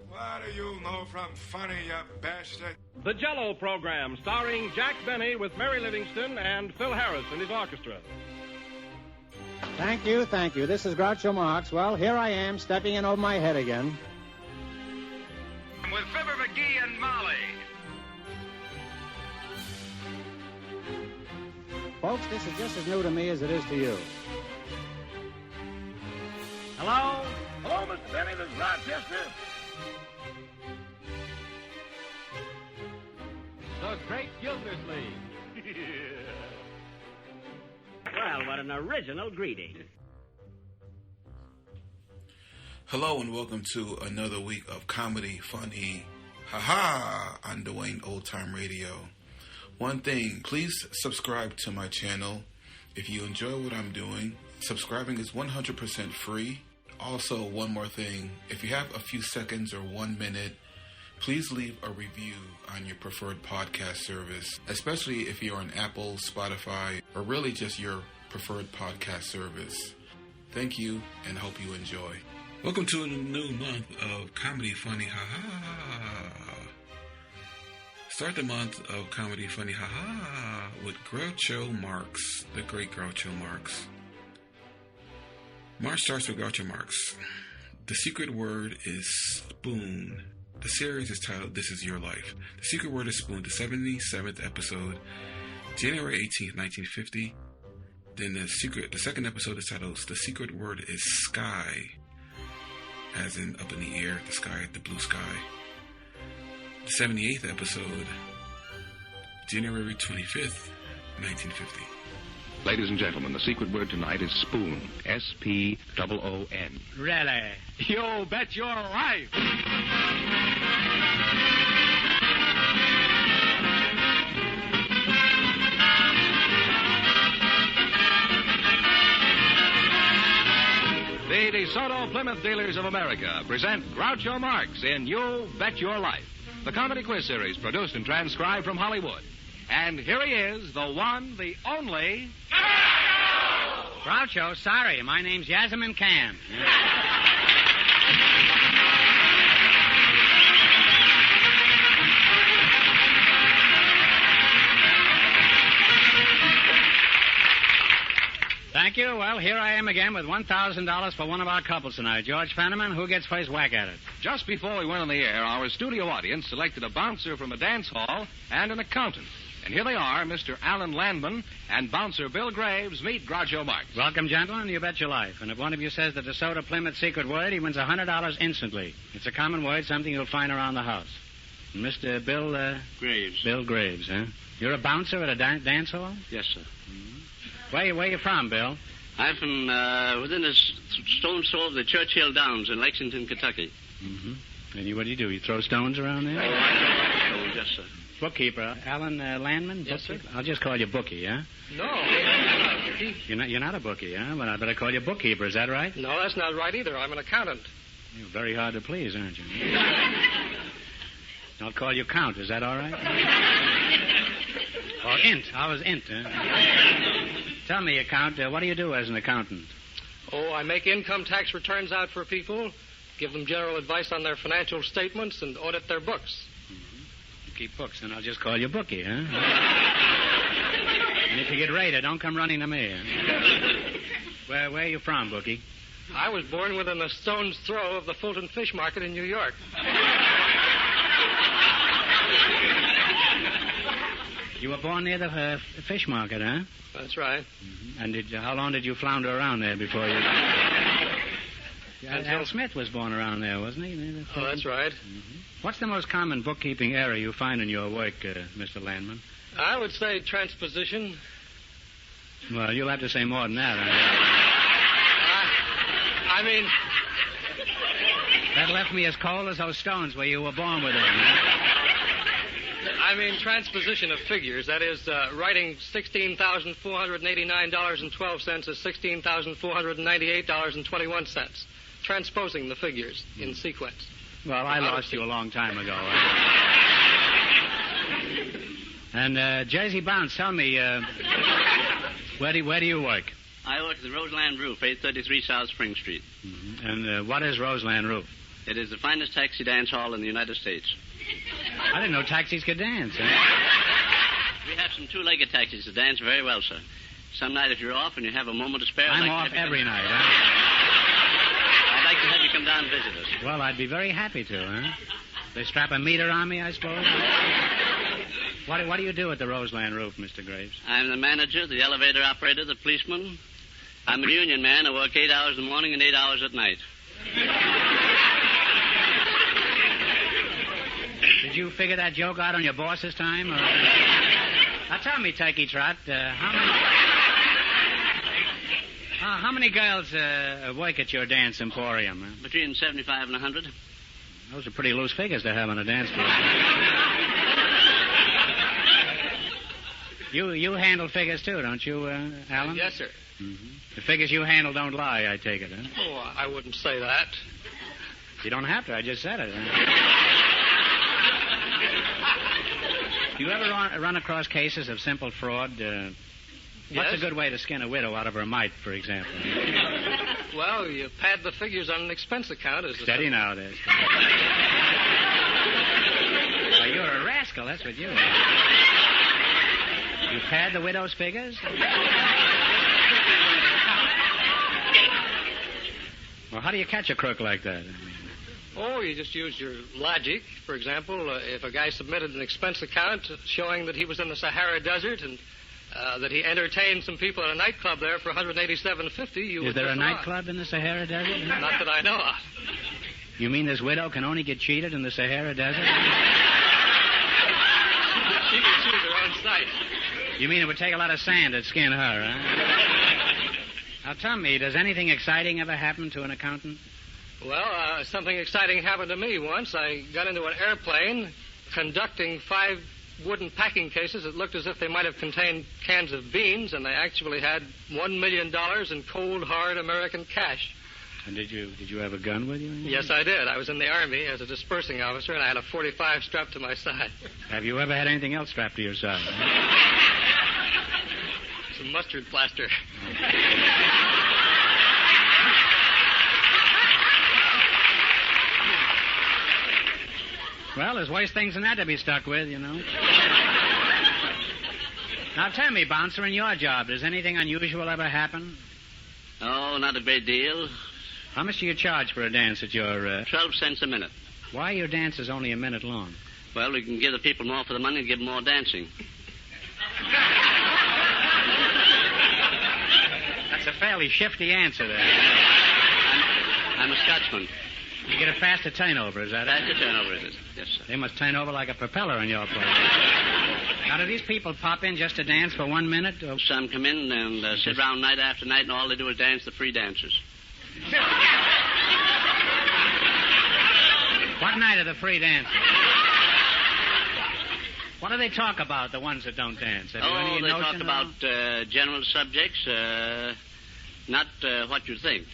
What do you know from funny, you bastard? The Jell-O program, starring Jack Benny with Mary Livingston and Phil Harris and his orchestra. Thank you. This is Groucho Marx. Well, here I am, stepping in over my head again. With Fibber McGee and Molly. Folks, this is just as new to me as it is to you. Hello? Hello, Mr. Benny, this is Rochester. The Great Gildersleeve. Well, what an original greeting. Hello and welcome to another week of comedy, funny, haha, on Dwayne Old Time Radio. One thing, please subscribe to my channel. If you enjoy what I'm doing, subscribing is 100% free. Also, one more thing, if you have a few seconds or 1 minute, please leave a review on your preferred podcast service, especially if you're on Apple, Spotify, or really just your preferred podcast service. Thank you, and hope you enjoy. Welcome to a new month of comedy, funny, ha-ha. Start the month of comedy, funny, ha-ha with Groucho Marx, the great Groucho Marx. March starts with Groucho Marx. The secret word is spoon. The series is titled This Is Your Life. The secret word is spoon. The 77th episode, January 18th, 1950. Then the second episode is titled The Secret Word is Sky. As in up in the air, the sky, the blue sky. The 78th episode, January 25th, 1950. Ladies and gentlemen, the secret word tonight is spoon. S-P-O-O-N. Really? You bet your life. The DeSoto Plymouth Dealers of America present Groucho Marx in You Bet Your Life, the comedy quiz series produced and transcribed from Hollywood. And here he is, the one, the only... Groucho, sorry. My name's Yasamin Khan. Thank you. Well, here I am again with $1,000 for one of our couples tonight. George Fenneman, who gets first whack at it? Just before we went on the air, our studio audience selected a bouncer from a dance hall and an accountant. And here they are, Mr. Alan Landman and bouncer Bill Graves meet Groucho Marx. Welcome, gentlemen. You bet your life. And if one of you says the DeSoto Plymouth secret word, he wins $100 instantly. It's a common word, something you'll find around the house. And Mr. Bill, Graves. Bill Graves, huh? You're a bouncer at a dance hall? Yes, sir. Where you from, Bill? I'm from within a stone's throw of the Churchill Downs in Lexington, Kentucky. Mm-hmm. And what do? You throw stones around there? Oh, yes, sir. Bookkeeper, Alan Landman? Yes, sir. I'll just call you Bookie, huh? No, I'm not a bookie. You're not a bookie, huh? Well, I better call you Bookkeeper, is that right? No, that's not right either. I'm an accountant. You're very hard to please, aren't you? I'll call you Count, is that all right? Or Int. I was Int, huh? Tell me, Count, what do you do as an accountant? Oh, I make income tax returns out for people, give them general advice on their financial statements, and audit their books. You keep books, then I'll just call you Bookie, huh? And if you get raided, don't come running to me, huh? Where are you from, Bookie? I was born within a stone's throw of the Fulton Fish Market in New York. You were born near the fish market, huh? That's right. Mm-hmm. And how long did you flounder around there before you... Al Smith was born around there, wasn't he? Oh, that's right. Mm-hmm. What's the most common bookkeeping error you find in your work, Mr. Landman? I would say transposition. Well, you'll have to say more than that. I mean... That left me as cold as those stones where you were born with them. I mean transposition of figures. That is, writing $16,489.12 as $16,498.21. Transposing the figures in sequence. Well, I lost you a long time ago. And, Jersey Bounce, tell me, where do you work? I work work at the Roseland Roof, 833 South Spring Street. Mm-hmm. And what is Roseland Roof? It is the finest taxi dance hall in the United States. I didn't know taxis could dance. We have some two-legged taxis that dance very well, sir. Some night if you're off and you have a moment to spare... I'm off every night, huh? I'd like to have you come down and visit us. Well, I'd be very happy to, huh? They strap a meter on me, I suppose? What do you do at the Roseland Roof, Mr. Graves? I'm the manager, the elevator operator, the policeman. I'm a union man. I work 8 hours in the morning and 8 hours at night. Did you figure that joke out on your boss's time? Or... Now, tell me, Turkey Trot, how many girls work at your dance emporium? Huh? Between 75 and 100. Those are pretty loose figures to have on a dance floor. You handle figures, too, don't you, Alan? Yes, sir. Mm-hmm. The figures you handle don't lie, I take it, huh? Oh, I wouldn't say that. You don't have to. I just said it. Huh? Do you ever run across cases of simple fraud? What's a good way to skin a widow out of her mite, for example? Well, you pad the figures on an expense account. Steady now, there. Well, you're a rascal, that's what you are. You pad the widow's figures? Well, how do you catch a crook like that? Oh, you just use your logic. For example, if a guy submitted an expense account showing that he was in the Sahara Desert and that he entertained some people at a nightclub there for $187.50, you would... Is there a nightclub in the Sahara Desert? Not that I know of. You mean this widow can only get cheated in the Sahara Desert? She can choose her own site. You mean it would take a lot of sand to skin her, huh? Now, tell me, does anything exciting ever happen to an accountant? Well, something exciting happened to me once. I got into an airplane conducting 5 wooden packing cases that looked as if they might have contained cans of beans, and they actually had $1 million in cold, hard American cash. And did you have a gun with you? Yes, I did. I was in the Army as a dispersing officer, and I had a .45 strapped to my side. Have you ever had anything else strapped to your side? Some mustard plaster. Well, there's worse things than that to be stuck with, you know. Now, tell me, Bouncer, in your job, does anything unusual ever happen? Oh, not a great deal. How much do you charge for a dance at your... 12 cents a minute. Why your dance is only a minute long? Well, we can give the people more for the money and give them more dancing. That's a fairly shifty answer there. I'm a Scotsman. You get a faster turnover, is that it? Faster turnover, is it? Yes, sir. They must turn over like a propeller on your place. Now, do these people pop in just to dance for 1 minute? Or... Some come in and sit around night after night, and all they do is dance the free dancers. What night are the free dancers? What do they talk about, the ones that don't dance? Have you any they talk notion about general subjects, not what you think.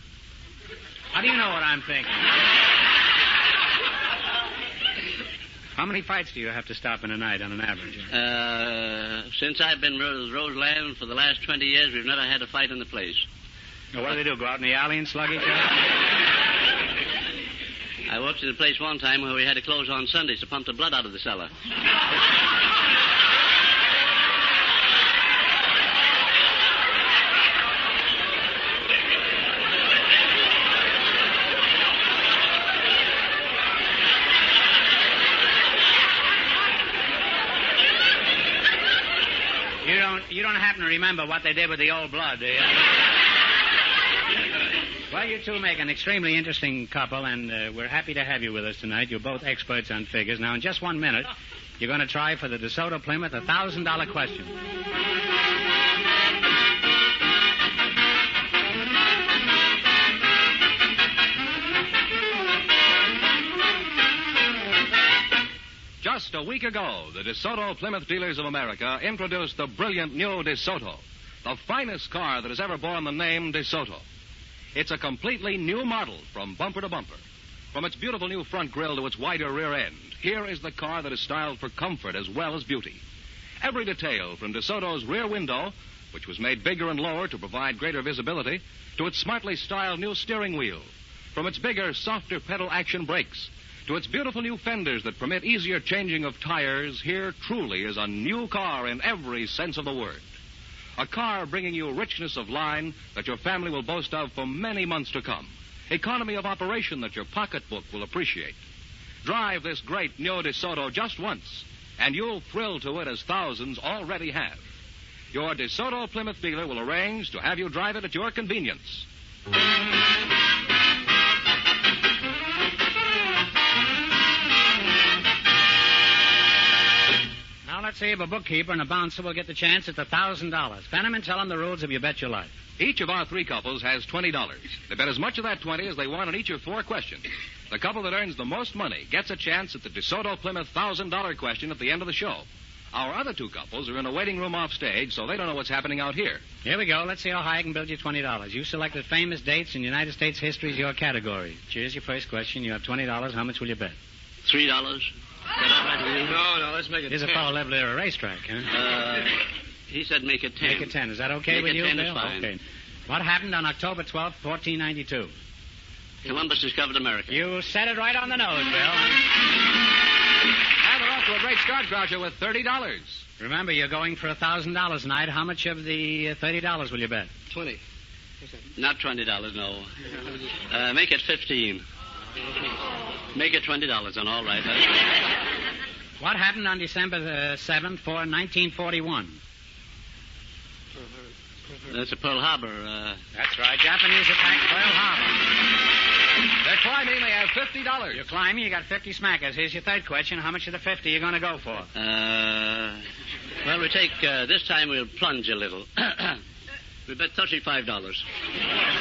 How do you know what I'm thinking? How many fights do you have to stop in a night on an average? Since I've been with Roseland for the last 20 years, we've never had a fight in the place. Well, what do they do, go out in the alley and slug each other? I worked in a place one time where we had to close on Sundays to pump the blood out of the cellar. You don't happen to remember what they did with the old blood, do you? Well, you two make an extremely interesting couple, and we're happy to have you with us tonight. You're both experts on figures. Now, in just 1 minute, you're going to try for the DeSoto Plymouth $1,000 question. Just a week ago, the DeSoto Plymouth Dealers of America introduced the brilliant new DeSoto, the finest car that has ever borne the name DeSoto. It's a completely new model from bumper to bumper. From its beautiful new front grille to its wider rear end, here is the car that is styled for comfort as well as beauty. Every detail from DeSoto's rear window which was made bigger and lower to provide greater visibility, to its smartly styled new steering wheel, from its bigger, softer pedal action brakes, to its beautiful new fenders that permit easier changing of tires, here truly is a new car in every sense of the word. A car bringing you richness of line that your family will boast of for many months to come. Economy of operation that your pocketbook will appreciate. Drive this great Neo DeSoto just once, and you'll thrill to it as thousands already have. Your DeSoto Plymouth dealer will arrange to have you drive it at your convenience. Now let's see if a bookkeeper and a bouncer will get the chance at the $1,000. Fenneman, tell them the rules of You Bet Your Life. Each of our three couples has $20. They bet as much of that 20 as they want on each of four questions. The couple that earns the most money gets a chance at the DeSoto Plymouth $1,000 question at the end of the show. Our other two couples are in a waiting room off stage, so they don't know what's happening out here. Here we go. Let's see how high I can build you $20. You selected famous dates in United States history as your category. Here's your first question. You have $20. How much will you bet? $3. That all right with you? No, let's make it Here's 10. a fellow level at a racetrack, huh? He said make it 10. Make it 10. Is that okay Make with it you, 10 is Bill? fine. Okay. What happened on October 12th, 1492? Columbus discovered America. You said it right on the nose, Bill. And they're off to a great start, Groucho, with $30. Remember, you're going for $1,000 tonight. How much of the $30 will you bet? 20. Not $20, no. Make it 15. Make it $20 on all right. What happened on December 7th, 1941? That's a Pearl Harbor. That's right. Japanese attacked Pearl Harbor. They're climbing. They have $50. You're climbing. You got 50 smackers. Here's your third question. How much of the 50 are you going to go for? Well, we take, this time we'll plunge a little. We bet $35.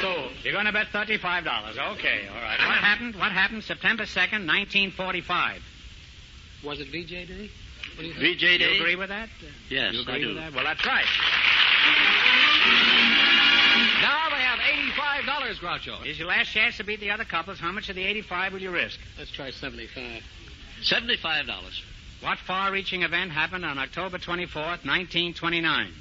So, you're going to bet $35. Okay, all right. What happened September 2nd, 1945? Was it VJ Day? What do you think? VJ Day? You agree with that? Yes, You agree I do. with that? Well, that's right. Now they have $85, Groucho. Here's your last chance to beat the other couples. How much of the 85 will you risk? Let's try 75. $75. What far-reaching event happened on October 24th, 1929?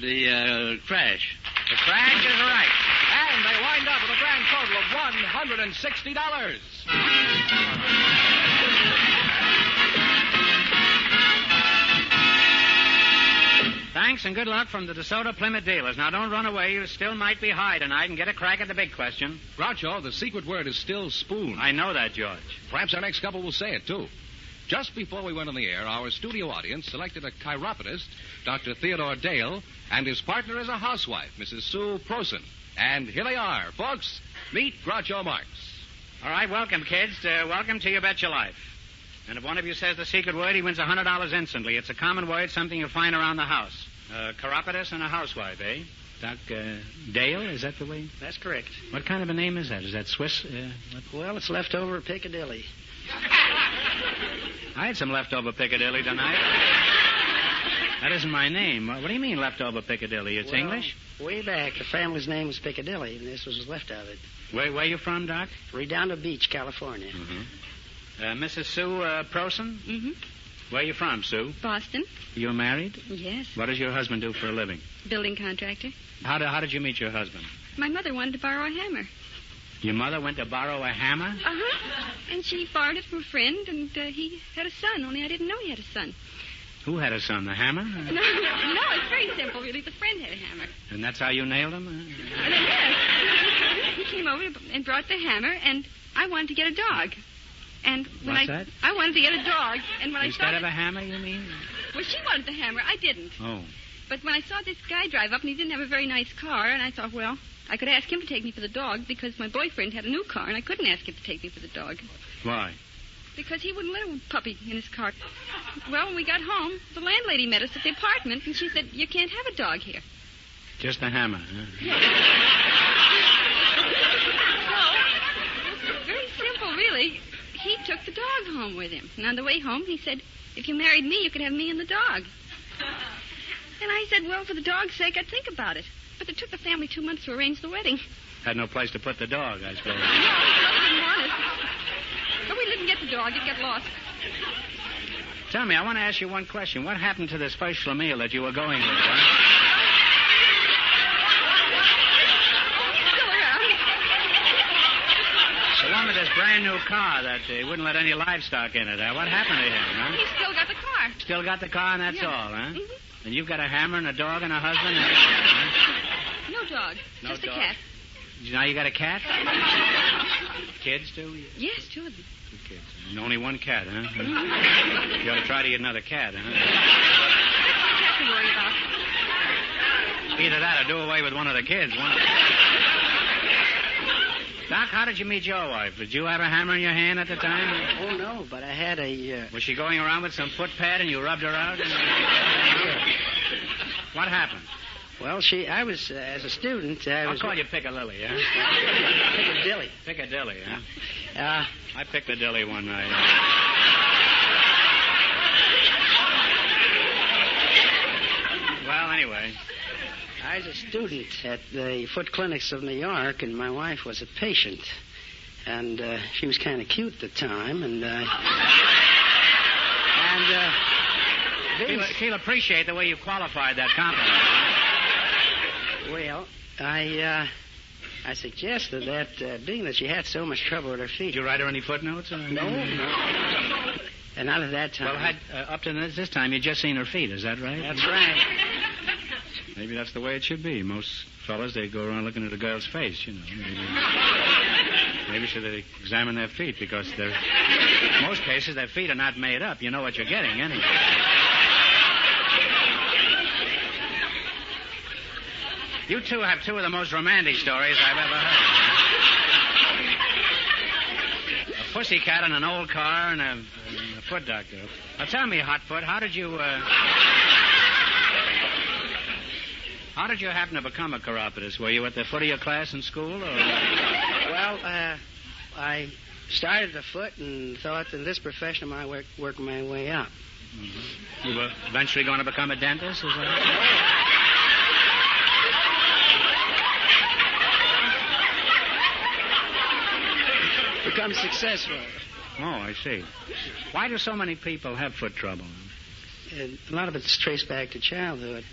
The crash. The crash is right. And they wind up with a grand total of $160. Thanks and good luck from the DeSoto Plymouth dealers. Now, don't run away. You still might be high tonight and get a crack at the big question. Groucho, the secret word is still spoon. I know that, George. Perhaps our next couple will say it, too. Just before we went on the air, our studio audience selected a chiropodist, Dr. Theodore Dale, and his partner is a housewife, Mrs. Sue Prosen. And here they are, folks. Meet Groucho Marx. All right, welcome, kids. Welcome to You Bet Your Life. And if one of you says the secret word, he wins $100 instantly. It's a common word, something you'll find around the house. Chiropodist and a housewife, eh? Doc Dale, is that the way? That's correct. What kind of a name is that? Is that Swiss? Well, it's leftover Piccadilly. I had some leftover Piccadilly tonight. That isn't my name. What do you mean, leftover Piccadilly? It's English? Way back, the family's name was Piccadilly, and this was left of it. Where you from, Doc? Redondo Beach, California. Mm-hmm. Mrs. Sue Prosen? Mm-hmm. Where you from, Sue? Boston. You're married? Yes. What does your husband do for a living? Building contractor. How did you meet your husband? My mother wanted to borrow a hammer. Your mother went to borrow a hammer? Uh-huh. And she borrowed it from a friend, and he had a son, only I didn't know he had a son. Who had a son, the hammer? No, it's very simple, really. The friend had a hammer. And that's how you nailed him? Yes. He came over and brought the hammer, and I wanted to get a dog. And when What's that? I wanted to get a dog, and when Instead of a hammer, you mean? Well, she wanted the hammer. I didn't. Oh. But when I saw this guy drive up, and he didn't have a very nice car, and I thought, well, I could ask him to take me for the dog because my boyfriend had a new car, and I couldn't ask him to take me for the dog. Why? Because he wouldn't let a puppy in his car. Well, when we got home, the landlady met us at the apartment, and she said, you can't have a dog here. Just a hammer, huh? No. Very simple, really. He took the dog home with him. And on the way home, he said, if you married me, you could have me and the dog. And I said, well, for the dog's sake, I'd think about it. But it took the family 2 months to arrange the wedding. Had no place to put the dog, I suppose. No, he didn't want it. But we didn't get the dog. It got lost. Tell me, I want to ask you one question. What happened to this first schlemiel that you were going with, huh? The one with this brand new car that wouldn't let any livestock in it. What happened to him, huh? He's still got the car. Still got the car and that's all, huh? Mm-hmm. And you've got a hammer and a dog and a husband and everything, huh? No dog. No just dog. a cat. Now you got a cat? Kids, too? Yes, 2 of them. 2 kids. And only 1 cat, huh? You ought to try to get another cat, huh? Cat to worry about. Either that or do away with one of the kids. Doc, how did you meet your wife? Did you have a hammer in your hand at the time? Oh, no, but I had a... Was she going around with some foot pad and you rubbed her out? What happened? Well, I was, as a student, I'll call you Piccadilly, huh? Piccadilly. Piccadilly, huh? I Piccadilly one night. Well, anyway. I was a student at the foot clinics of New York, and my wife was a patient. And she was kind of cute at the time, She'll appreciate the way you qualified that compliment. Well, I suggested that, being that she had so much trouble with her feet... Did you write her any footnotes? Or No. And out of that time... Well, up to this time, you'd just seen her feet, is that right? That's right. Maybe that's the way it should be. Most fellas, they go around looking at a girl's face, you know. Maybe should they examine their feet, because in most cases, their feet are not made up. You know what you're getting, anyway. You two have 2 of the most romantic stories I've ever heard. A pussycat and an old car and a foot doctor. Now tell me, Hotfoot, how did you happen to become a chiropodist? Were you at the foot of your class in school, or? Well, I started the foot and thought that this profession I might work my way up. Mm-hmm. You were eventually going to become a dentist, is that it? Become successful. Oh, I see. Why do so many people have foot trouble? A lot of it's traced back to childhood.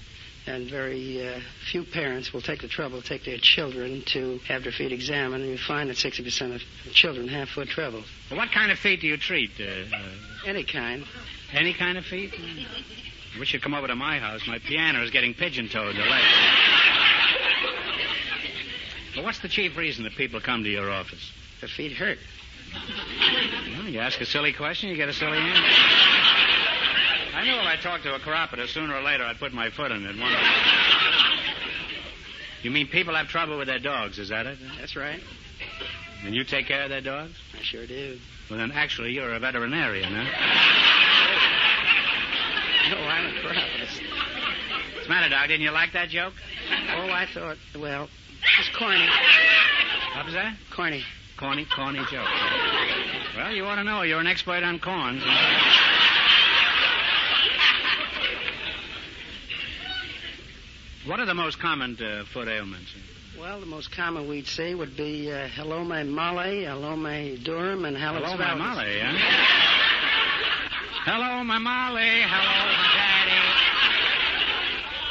And very few parents will take the trouble to take their children to have their feet examined, and you find that 60% of children have foot trouble. Well, what kind of feet do you treat? Any kind. Any kind of feet? I wish you'd come over to my house. My piano is getting pigeon-toed to leg. Well, what's the chief reason that people come to your office? Their feet hurt. Well, you ask a silly question, you get a silly answer. I knew if I talked to a chiropodist, sooner or later I'd put my foot in it. You mean people have trouble with their dogs, is that it? That's right. And you take care of their dogs? I sure do. Well, then actually you're a veterinarian, huh? No, I'm a chiropodist. What's the matter, Doc? Didn't you like that joke? Oh, I thought, well, it's corny. What was that? Corny. Corny joke. Well, you ought to know. You're an expert on corns. What are the most common foot ailments? Well, the most common we'd say would be halome molly, halome durum, and hallux Hello, valgus. my Molly, huh? Hello, my Molly. Hello, my daddy.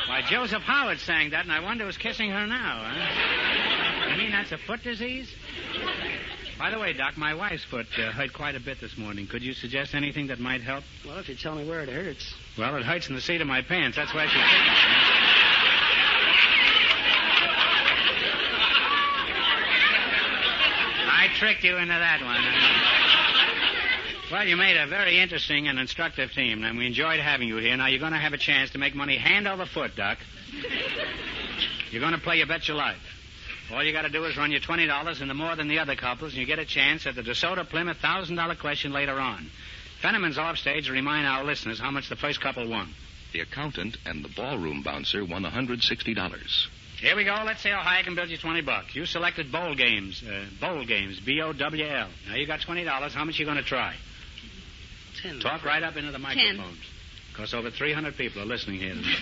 Why, Joseph Howard sang that, and I wonder who's kissing her now, huh? You mean that's a foot disease? By the way, Doc, my wife's foot hurt quite a bit this morning. Could you suggest anything that might help? Well, if you tell me where it hurts. Well, it hurts in the seat of my pants. That's why she's kicking. I tricked you into that one. Well, you made a very interesting and instructive team, and we enjoyed having you here. Now, you're going to have a chance to make money hand over foot, Doc. You're going to play You Bet Your Life. All you got to do is run your $20 into more than the other couples, and you get a chance at the DeSoto Plymouth $1,000 question later on. Fenneman's offstage to remind our listeners how much the first couple won. The accountant and the ballroom bouncer won $160. Here we go. Let's see how high I can build you $20. You selected bowl games. B-O-W-L. Now, you got $20. How much you going to try? 10. Talk right up into the microphones. Because over 300 people are listening here tonight.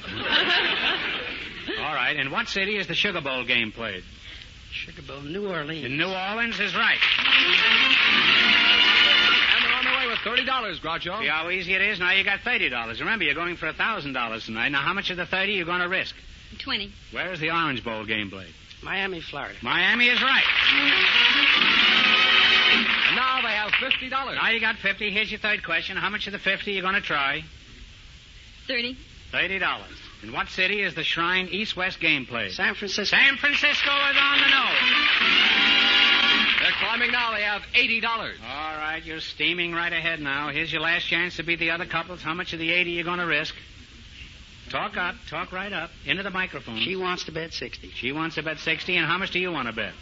All right. In what city is the Sugar Bowl game played? Sugar Bowl, New Orleans. In New Orleans is right. And we're on the way with $30, Groucho. See how easy it is? Now you got $30. Remember, you're going for $1,000 tonight. Now, how much of the 30 are you going to risk? 20. Where is the Orange Bowl game played? Miami, Florida. Miami is right. And now they have $50. Now you got 50. Here's your third question. How much of the 50 are you going to try? 30. $30. In what city is the Shrine East-West game played? San Francisco. San Francisco is on the nose. They're climbing now. They have $80. All right, you're steaming right ahead now. Here's your last chance to beat the other couples. How much of the 80 are you going to risk? Talk up. Talk right up. Into the microphone. She wants to bet 60. She wants to bet 60, and how much do you want to bet?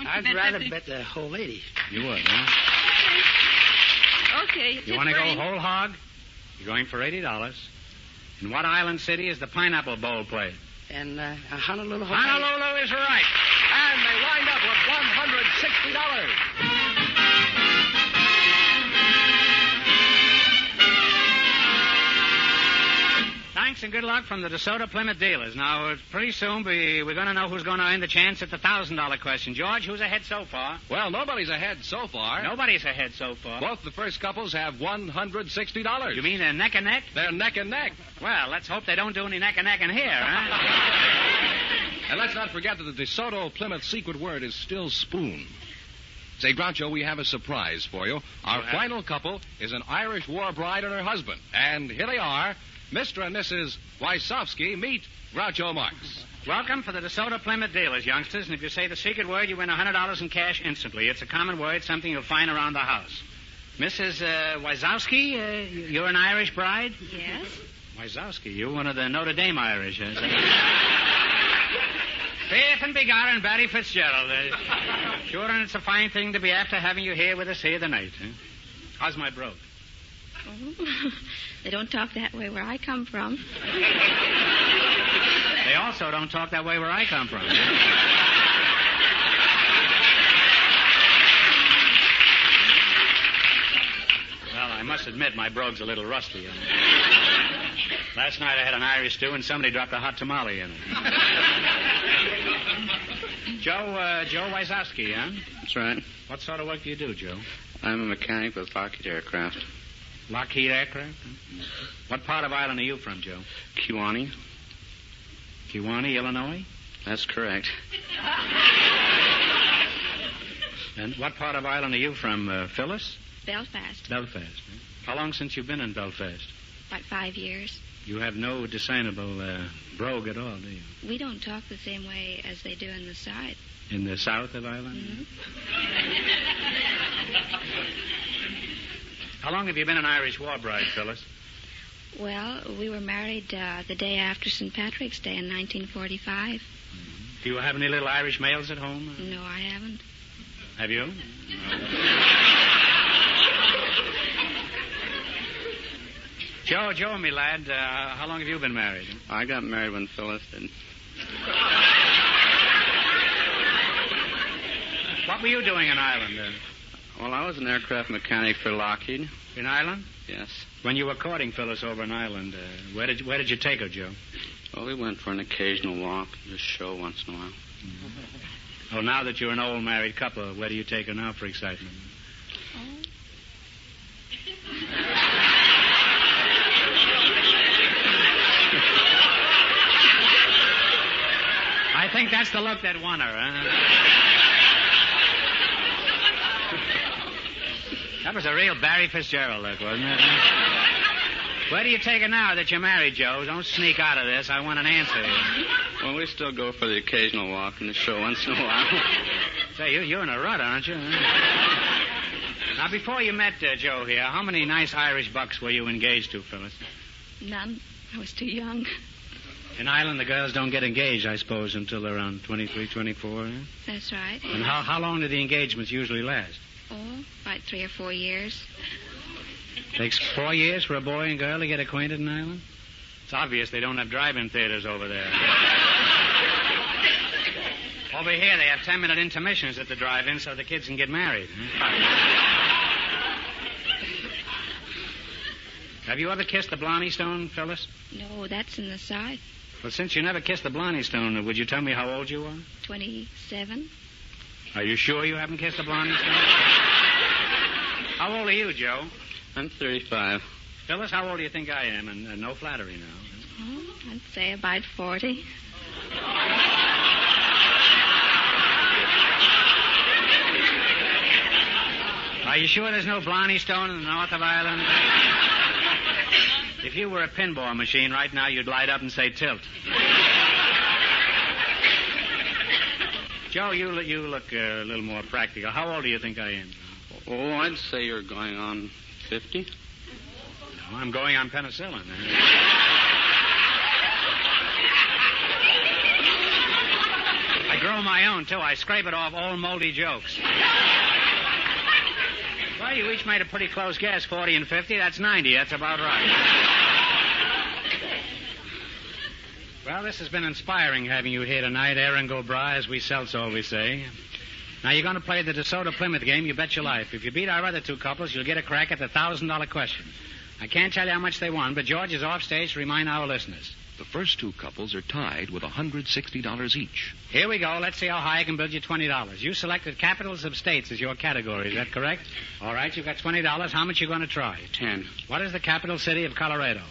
I'd rather bet the whole 80. You would, huh? Okay. You want to go whole hog? You're going for $80. In what island city is the Pineapple Bowl played? And Honolulu. Honolulu is right. And they wind up with $160. Thanks and good luck from the DeSoto Plymouth dealers. Now, pretty soon we're going to know who's going to earn the chance at the $1,000 question. George, who's ahead so far? Well, nobody's ahead so far. Nobody's ahead so far. Both the first couples have $160. You mean they're neck and neck? They're neck and neck. Well, let's hope they don't do any neck and neck in here, huh? And let's not forget that the DeSoto Plymouth secret word is still spoon. Say, Groucho, we have a surprise for you. Our final couple is an Irish war bride and her husband. And here they are, Mr. and Mrs. Wysowski. Meet Groucho Marx. Welcome for the DeSoto Plymouth dealers, youngsters. And if you say the secret word, you win $100 in cash instantly. It's a common word, something you'll find around the house. Mrs. Wysowski, you're an Irish bride? Yes. Wysowski, you're one of the Notre Dame Irish, huh? Faith and Begar and Barry Fitzgerald. Sure, and it's a fine thing to be after having you here with us here tonight. Huh? How's my brogue? Oh, they don't talk that way where I come from. They also don't talk that way where I come from. Well, I must admit my brogue's a little rusty. Last night I had an Irish stew and somebody dropped a hot tamale in it. Joe Wysowski, huh? That's right. What sort of work do you do, Joe? I'm a mechanic with Lockheed Aircraft. Lockheed Aircraft? What part of Ireland are you from, Joe? Kewanee. Kewanee, Illinois? That's correct. And what part of Ireland are you from, Phyllis? Belfast. Belfast. Huh? How long since you've been in Belfast? About 5 years. You have no discernible brogue at all, do you? We don't talk the same way as they do in the South. In the south of Ireland? Mm-hmm. How long have you been an Irish war bride, Phyllis? Well, we were married the day after St. Patrick's Day in 1945. Mm-hmm. Do you have any little Irish males at home? No, I haven't. Have you? No. Joe, me lad, how long have you been married? I got married when Phyllis did. What were you doing in Ireland? Well, I was an aircraft mechanic for Lockheed. In Ireland? Yes. When you were courting Phyllis over in Ireland, where did you take her, Joe? Well, we went for an occasional walk, just show once in a while. Mm-hmm. Well, now that you're an old married couple, where do you take her now for excitement? I think that's the look that won her, huh? That was a real Barry Fitzgerald look, wasn't it? Where do you take her now that you're married, Joe? Don't sneak out of this. I want an answer. Well, we still go for the occasional walk and the show once in a while. Say, you're in a rut, aren't you? Now, before you met Joe here, how many nice Irish bucks were you engaged to, Phyllis? None. I was too young. In Ireland, the girls don't get engaged, I suppose, until they're around 23, 24, huh? That's right. And how long do the engagements usually last? Oh, about 3 or 4 years. Takes 4 years for a boy and girl to get acquainted in Ireland? It's obvious they don't have drive-in theaters over there. Over here, they have 10-minute intermissions at the drive-in so the kids can get married. Have you ever kissed the Blarney Stone, Phyllis? No, that's in the South. Well, since you never kissed the Blarney Stone, would you tell me how old you are? 27. Are you sure you haven't kissed the Blarney Stone? How old are you, Joe? I'm 35. Phyllis, how old do you think I am? And no flattery now. Oh, I'd say about 40. Are you sure there's no Blarney Stone in the north of Ireland? If you were a pinball machine right now, you'd light up and say tilt. Joe, you look a little more practical. How old do you think I am? Oh, I'd say you're going on 50. No, I'm going on penicillin. I grow my own, too. I scrape it off old moldy jokes. Well, you each made a pretty close guess, 40 and 50. That's 90. That's about right. Well, this has been inspiring having you here tonight, Aaron Gobra, as we Celts always say. Now, you're going to play the DeSoto Plymouth game, you bet your life. If you beat our other two couples, you'll get a crack at the $1,000 question. I can't tell you how much they won, but George is off stage to remind our listeners. The first two couples are tied with $160 each. Here we go. Let's see how high I can build you $20. You selected capitals of states as your category. Is that correct? All right, you've got $20. How much are you going to try? 10. What is the capital city of Colorado?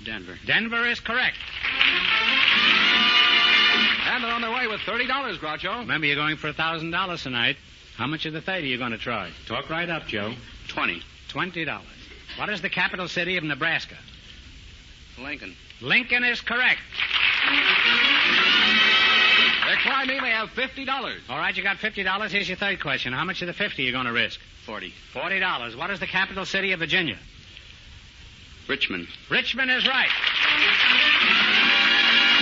Denver. Denver is correct. And they're on their way with $30, Groucho. Remember, you're going for $1,000 tonight. How much of the 30 are you going to try? Talk right up, Joe. 20. $20. What is the capital city of Nebraska? Lincoln. Lincoln is correct. They're climbing. They have $50. All right, you got $50. Here's your third question. How much of the 50 are you going to risk? 40. $40. What is the capital city of Virginia? Richmond. Richmond is right.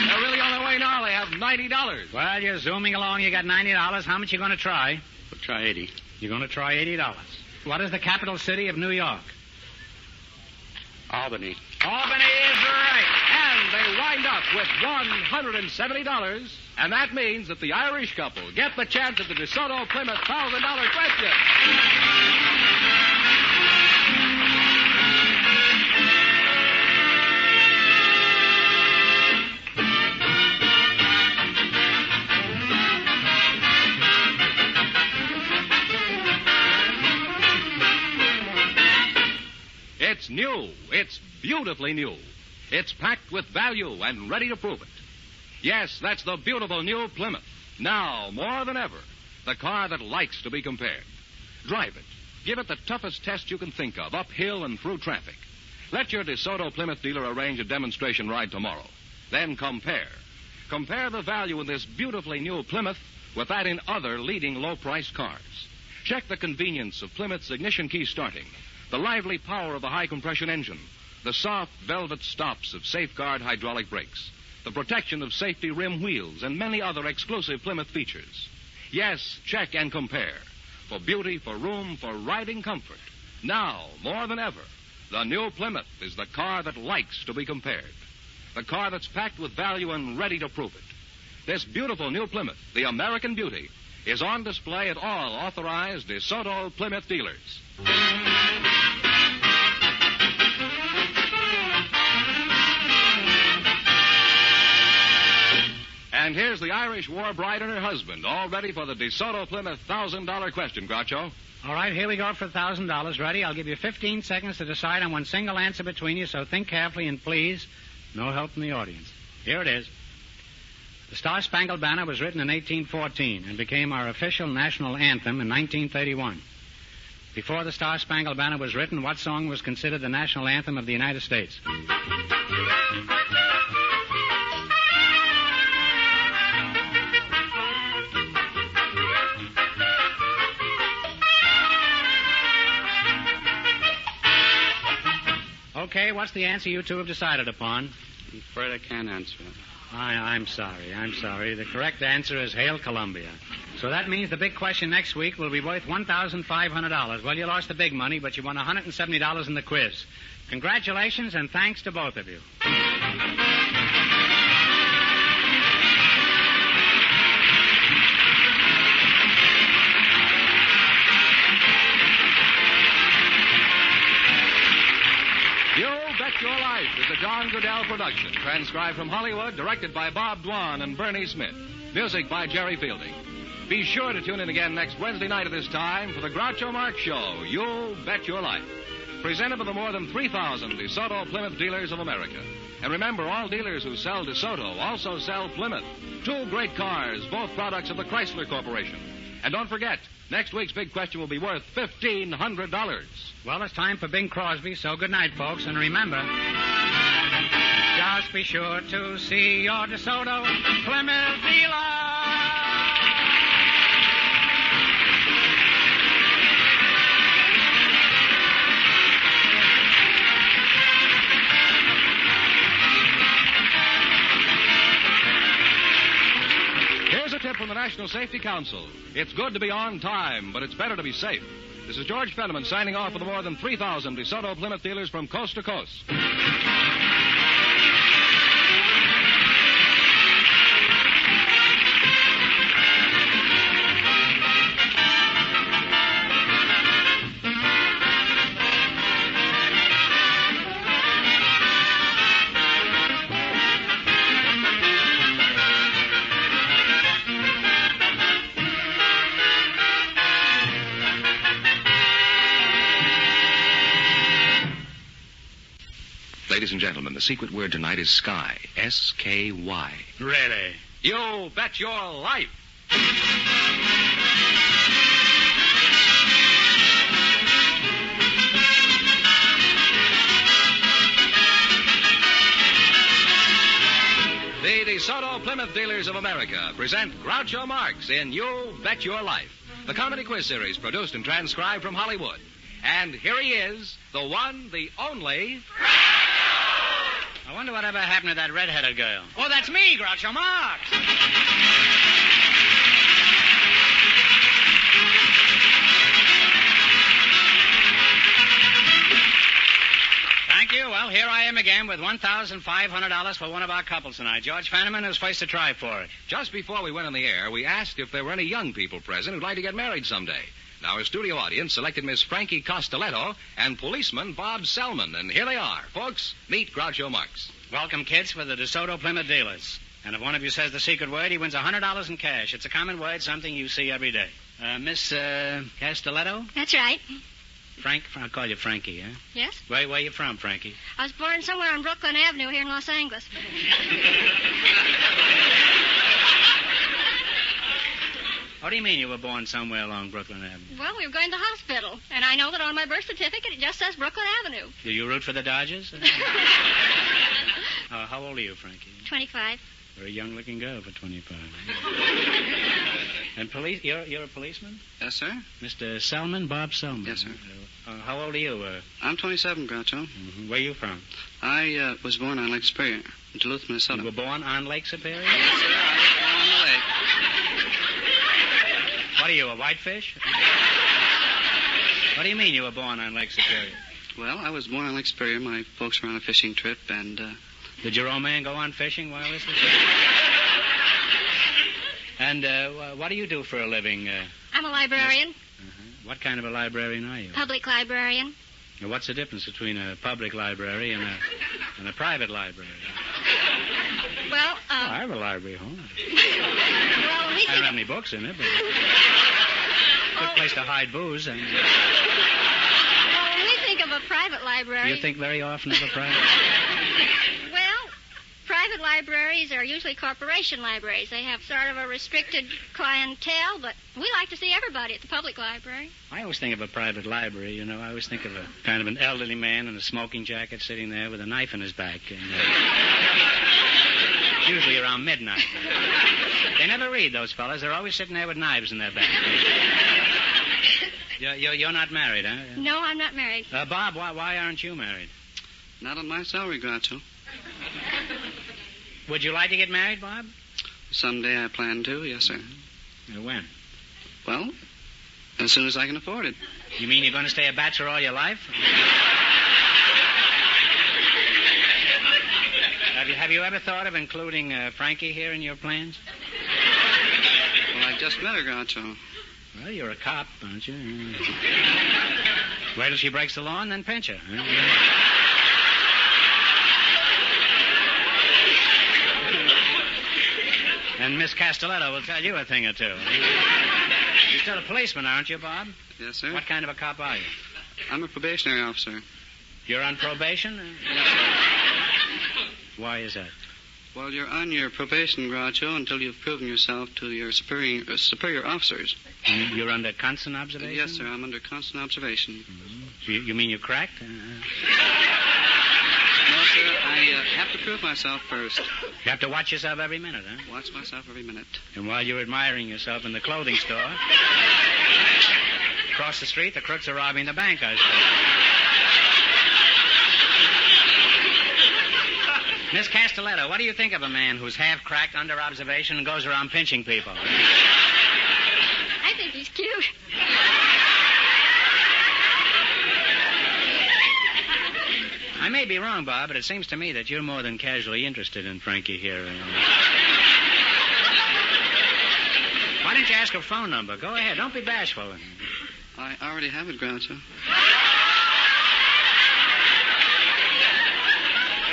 They're really on their way now. They have $90. Well, you're zooming along. You got $90. How much are you going to try? We'll try 80. You're going to try $80. What is the capital city of New York? Albany. Albany is right. And they wind up with $170. And that means that the Irish couple get the chance at the DeSoto Plymouth $1,000 question. It's new. It's beautifully new. It's packed with value and ready to prove it. Yes, that's the beautiful new Plymouth. Now, more than ever, the car that likes to be compared. Drive it. Give it the toughest test you can think of, uphill and through traffic. Let your DeSoto Plymouth dealer arrange a demonstration ride tomorrow. Then compare. Compare the value in this beautifully new Plymouth with that in other leading low-priced cars. Check the convenience of Plymouth's ignition key starting, the lively power of the high-compression engine, the soft velvet stops of Safeguard hydraulic brakes, the protection of safety rim wheels, and many other exclusive Plymouth features. Yes, check and compare. For beauty, for room, for riding comfort. Now, more than ever, the new Plymouth is the car that likes to be compared. The car that's packed with value and ready to prove it. This beautiful new Plymouth, the American beauty, is on display at all authorized DeSoto Plymouth dealers. And here's the Irish war bride and her husband, all ready for the DeSoto Plymouth $1,000 question, Groucho. All right, here we go for $1,000. Ready? I'll give you 15 seconds to decide on one single answer between you, so think carefully and please, no help from the audience. Here it is. The Star-Spangled Banner was written in 1814 and became our official national anthem in 1931. Before the Star-Spangled Banner was written, what song was considered the national anthem of the United States? Okay, what's the answer you two have decided upon? I'm afraid I can't answer it. I'm sorry. The correct answer is Hail Columbia. So that means the big question next week will be worth $1,500. Well, you lost the big money, but you won $170 in the quiz. Congratulations, and thanks to both of you. Bet Your Life is a John Goodell production, transcribed from Hollywood, directed by Bob Dwan and Bernie Smith. Music by Jerry Fielding. Be sure to tune in again next Wednesday night at this time for the Groucho Marx Show, You'll Bet Your Life. Presented by the more than 3,000 DeSoto Plymouth dealers of America. And remember, all dealers who sell DeSoto also sell Plymouth. Two great cars, both products of the Chrysler Corporation. And don't forget, next week's big question will be worth $1,500. Well, it's time for Bing Crosby, so good night, folks. And remember, just be sure to see your DeSoto Plymouth dealer. Here's a tip from the National Safety Council. It's good to be on time, but it's better to be safe. This is George Fenneman signing off for the more than 3,000 DeSoto Plymouth dealers from coast to coast. Ladies and gentlemen, the secret word tonight is sky. S-K-Y. Really? You bet your life. The DeSoto Plymouth dealers of America present Groucho Marx in You Bet Your Life, the comedy quiz series produced and transcribed from Hollywood. And here he is, the one, the only... I wonder whatever happened to that red-headed girl. Oh, that's me, Groucho Marx. Thank you. Well, here I am again with $1,500 for one of our couples tonight. George Fenneman is first to try for it. Just before we went on the air, we asked if there were any young people present who'd like to get married someday. Now, our studio audience selected Miss Frankie Costelletto and policeman Bob Selman. And here they are. Folks, meet Groucho Marx. Welcome, kids, for the DeSoto Plymouth dealers. And if one of you says the secret word, he wins $100 in cash. It's a common word, something you see every day. Miss Castelletto? That's right. Frank? I'll call you Frankie, huh? Yes? Where are you from, Frankie? I was born somewhere on Brooklyn Avenue here in Los Angeles. What do you mean you were born somewhere along Brooklyn Avenue? Well, we were going to the hospital, and I know that on my birth certificate it just says Brooklyn Avenue. Do you root for the Dodgers? How old are you, Frankie? 25. Very young-looking girl for 25. And you're a policeman? Yes, sir. Mr. Selman, Bob Selman. Yes, sir. How old are you? I'm 27, Groucho. Mm-hmm. Where are you from? I was born on Lake Superior, in Duluth, Minnesota. You were born on Lake Superior? Yes, sir. I was born on the lake. What are you, a whitefish? What do you mean you were born on Lake Superior? Well, I was born on Lake Superior. My folks were on a fishing trip, and... Did your old man go on fishing while this was... And what do you do for a living? I'm a librarian. Uh-huh. What kind of a librarian are you? Public librarian. Now, what's the difference between a public library and a private library? Well, I have a library at home. Well, I don't have any books in it, but it's a good place to hide booze. And... Well, when we think of a private library... You think very often of a private... Well, private libraries are usually corporation libraries. They have sort of a restricted clientele, but we like to see everybody at the public library. I always think of a private library, you know. I always think of a kind of an elderly man in a smoking jacket sitting there with a knife in his back. And, usually around midnight. They never read, those fellas. They're always sitting there with knives in their back. You're not married, huh? No, I'm not married. Bob, why aren't you married? Not on my salary, Groucho. Would you like to get married, Bob? Someday I plan to, yes, sir. When? Well, as soon as I can afford it. You mean you're going to stay a bachelor all your life? Have you ever thought of including Frankie here in your plans? Well, I just met her, Groucho. Well, you're a cop, aren't you? Wait till she breaks the law and then pinch her. Huh? And Miss Castelletto will tell you a thing or two. You're still a policeman, aren't you, Bob? Yes, sir. What kind of a cop are you? I'm a probationary officer. You're on probation? Why is that? Well, you're on your probation, Groucho, until you've proven yourself to your superior officers. You're under constant observation? Yes, sir. I'm under constant observation. Mm-hmm. You mean you cracked? No, sir. I have to prove myself first. You have to watch yourself every minute, huh? Watch myself every minute. And while you're admiring yourself in the clothing store, across the street, the crooks are robbing the bank, I suppose. Miss Castelletto, what do you think of a man who's half cracked, under observation, and goes around pinching people? I think he's cute. I may be wrong, Bob, but it seems to me that you're more than casually interested in Frankie here. Why don't you ask her phone number? Go ahead. Don't be bashful. I already have it, Groucho.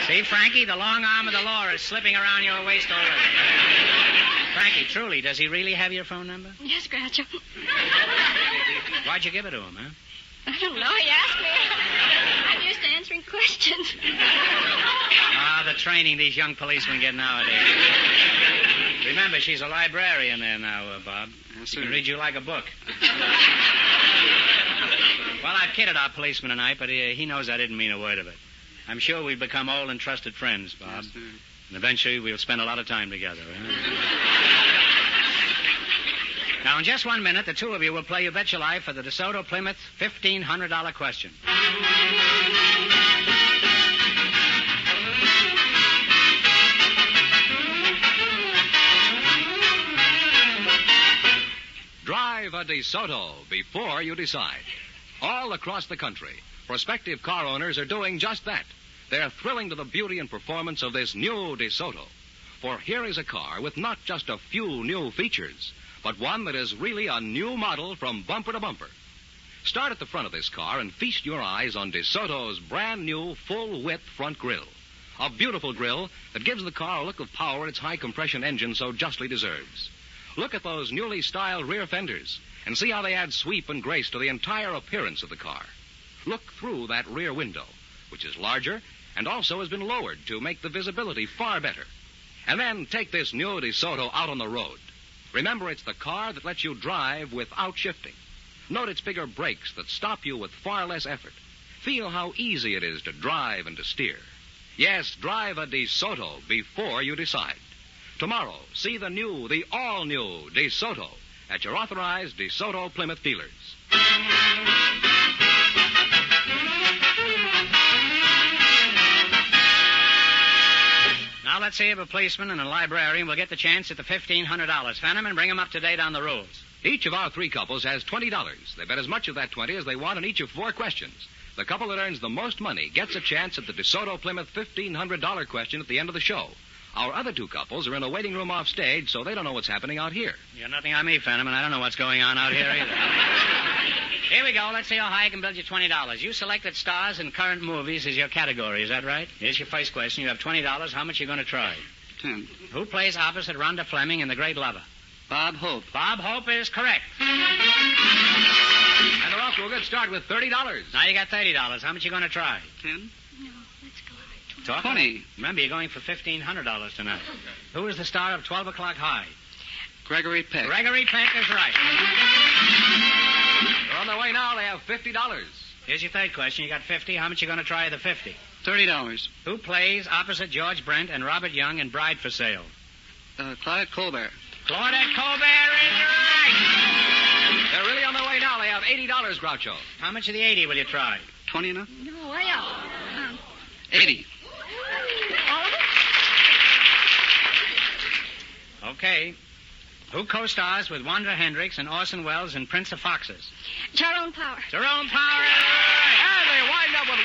See, Frankie, the long arm of the law is slipping around your waist already. Frankie, truly, does he really have your phone number? Yes, Groucho. Why'd you give it to him, huh? I don't know. He asked me. I'm used to answering questions. Ah, the training these young policemen get nowadays. Remember, she's a librarian there now, Bob. Yes, She sir. can read you like a book. Well, I've kidded our policeman tonight, but he knows I didn't mean a word of it. I'm sure we've become old and trusted friends, Bob. Yes, sir. And eventually we'll spend a lot of time together. Now, in just 1 minute, the two of you will play You Bet Your Life for the DeSoto Plymouth $1,500 question. Drive a DeSoto before you decide. All across the country, prospective car owners are doing just that. They're thrilling to the beauty and performance of this new DeSoto. For here is a car with not just a few new features, but one that is really a new model from bumper to bumper. Start at the front of this car and feast your eyes on DeSoto's brand new full-width front grille. A beautiful grille that gives the car a look of power its high-compression engine so justly deserves. Look at those newly styled rear fenders and see how they add sweep and grace to the entire appearance of the car. Look through that rear window, which is larger and also has been lowered to make the visibility far better. And then take this new DeSoto out on the road. Remember, it's the car that lets you drive without shifting. Note its bigger brakes that stop you with far less effort. Feel how easy it is to drive and to steer. Yes, drive a DeSoto before you decide. Tomorrow, see the all-new DeSoto at your authorized DeSoto Plymouth dealers. Now let's see if a policeman and a librarian will get the chance at the $1,500. Fenneman, bring them up to date on the rules. Each of our three couples has $20. They bet as much of that 20 as they want in each of 4 questions. The couple that earns the most money gets a chance at the DeSoto Plymouth $1,500 question at the end of the show. Our other 2 couples are in a waiting room off stage, so they don't know what's happening out here. You're nothing on me, Fenneman. I don't know what's going on out here either. Here we go. Let's see how high I can build you $20. You selected stars in current movies as your category. Is that right? Here's your first question. You have $20. How much are you going to try? 10. Who plays opposite Rhonda Fleming in The Great Lover? Bob Hope. Bob Hope is correct. And they're off to a good start with $30. Now you got $30. How much are you going to try? 10. No, let's go. Talk 20. Remember, you're going for $1,500 tonight. Who is the star of 12 O'Clock High? Gregory Peck. Gregory Peck is right. They're on their way now. They have $50. Here's your third question. You got 50. How much are you going to try the 50? $30. Who plays opposite George Brent and Robert Young in Bride for Sale? Claudette Colbert. Claudette Colbert is right. They're really on their way now. They have $80, Groucho. How much of the 80 will you try? 20 enough? No, way up. 80. All of it? Okay. Who co-stars with Wanda Hendricks and Orson Welles in Prince of Foxes? Tyrone Power. Tyrone Power is right. And they wind up with $160.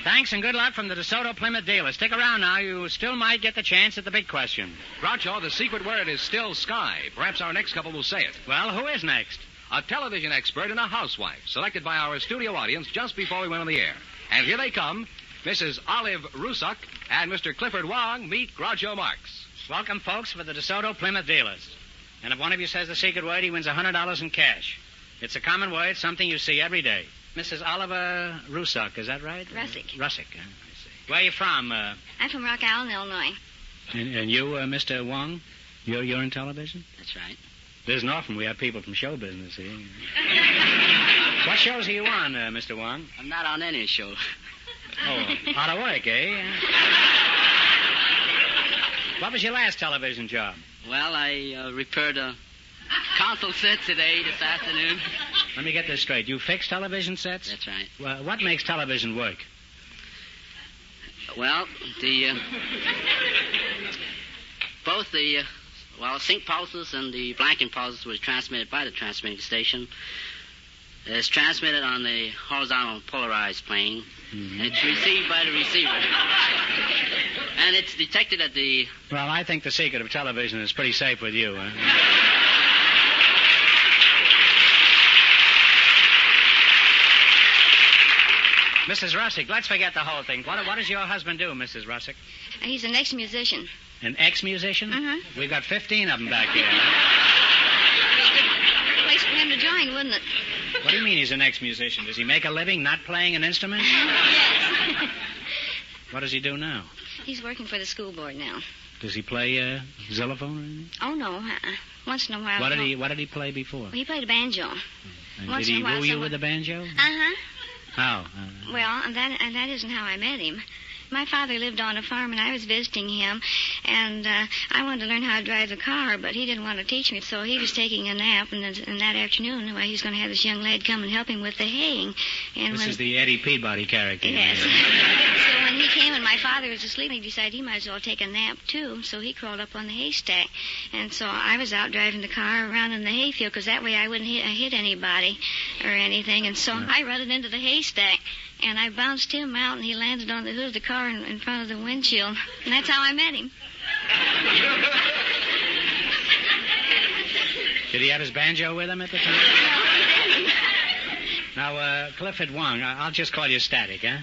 Thanks and good luck from the DeSoto Plymouth dealer. Stick around now. You still might get the chance at the big question. Groucho, the secret word is still Sky. Perhaps our next couple will say it. Well, who is next? a television expert and a housewife, selected by our studio audience just before we went on the air. And here they come. Mrs. Olive Rusuck and Mr. Clifford Wong meet Groucho Marx. Welcome, folks, for the DeSoto Plymouth dealers. And if one of you says the secret word, he wins $100 in cash. It's a common word, something you see every day. Mrs. Oliver Rusuck, is that right? Russick. Russick, I see. Where are you from? I'm from Rock Island, Illinois. And you, Mr. Wong? You're in television? That's right. It isn't often we have people from show business here. What shows are you on, Mr. Wong? I'm not on any show. Oh, out of work, eh? What was your last television job? Well, I repaired a console set today, this afternoon. Let me get this straight. You fix television sets? That's right. Well, what makes television work? Well, both the sync pulses and the blanking pulses were transmitted by the transmitting station. It's transmitted on the horizontal polarized plane, and it's received by the receiver. And it's detected at the... Well, I think the secret of television is pretty safe with you, huh? Mrs. Russick, let's forget the whole thing. What does your husband do, Mrs. Russick? He's an ex-musician. An ex-musician? Uh-huh. We've got 15 of them back here. Good place for him to join, wouldn't it? What do you mean he's an ex-musician? Does he make a living not playing an instrument? Yes. What does he do now? He's working for the school board now. Does he play xylophone or anything? Oh, no. Once in a while. What did he play before? Well, he played a banjo. Did he woo you with the banjo? Uh-huh. How? Well, and that isn't how I met him. My father lived on a farm, and I was visiting him, and I wanted to learn how to drive the car, but he didn't want to teach me, so he was taking a nap, and that afternoon, he was going to have this young lad come and help him with the haying. And this is the Eddie Peabody character. Yes. So when he came and my father was asleep, he decided he might as well take a nap, too, so he crawled up on the haystack. And so I was out driving the car around in the hayfield, because that way I wouldn't hit anybody or anything, and so I run it into the haystack. And I bounced him out, and he landed on the hood of the car in front of the windshield. And that's how I met him. Did he have his banjo with him at the time? Now, Clifford Wong, I'll just call you Static, huh?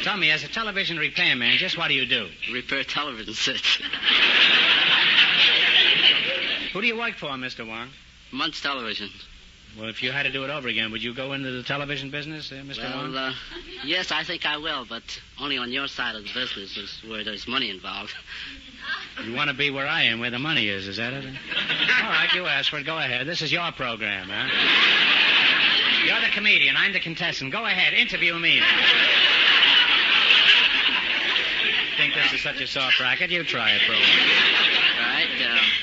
Tell me, as a television repairman, just what do you do? Repair television sets. Who do you work for, Mr. Wong? Muntz Television. Well, if you had to do it over again, would you go into the television business, Mr. Wong? Well, yes, I think I will, but only on your side of the business is where there's money involved. You want to be where I am, where the money is that it? All right, you asked for it. Go ahead. This is your program, huh? You're the comedian. I'm the contestant. Go ahead. Interview me. Think this is such a soft racket? You try it, bro. All right.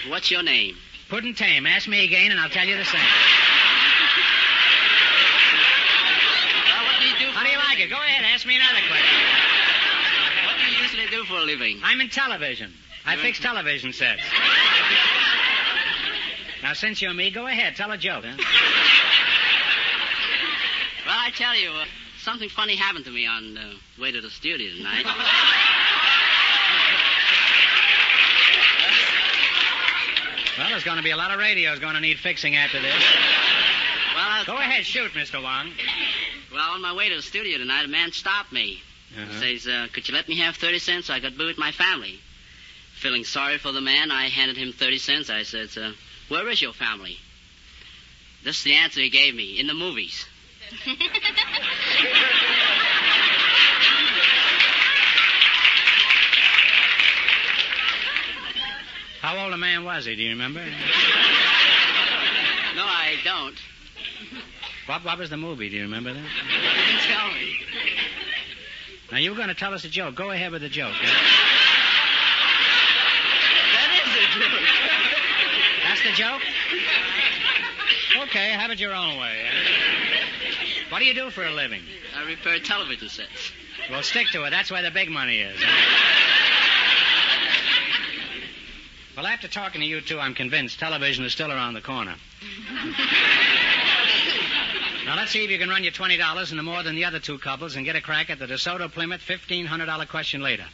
What's your name? Puddin' Tame. Ask me again, and I'll tell you the same. Well, what do you do? How do you like it? Go ahead. Ask me another question. What do you usually do for a living? I'm in television. I fix television sets. Now, since you're me, go ahead. Tell a joke, huh? Well, I tell you, something funny happened to me on the way to the studio tonight. Well, there's going to be a lot of radios going to need fixing after this. Well, go ahead, shoot, Mr. Wong. Well, on my way to the studio tonight, a man stopped me. He says, could you let me have 30 cents so I could be with my family? Feeling sorry for the man, I handed him 30 cents. I said, where is your family? This is the answer he gave me, in the movies. How old a man was he? Do you remember? No, I don't. What was the movie? Do you remember that? Tell me. Now, you were going to tell us a joke. Go ahead with the joke. Huh? That is a joke. That's the joke? Okay, have it your own way. Huh? What do you do for a living? I repair television sets. Well, stick to it. That's where the big money is. Huh? Well, after talking to you two, I'm convinced television is still around the corner. Now, let's see if you can run your $20 into more than the other two couples and get a crack at the DeSoto Plymouth $1,500 question later.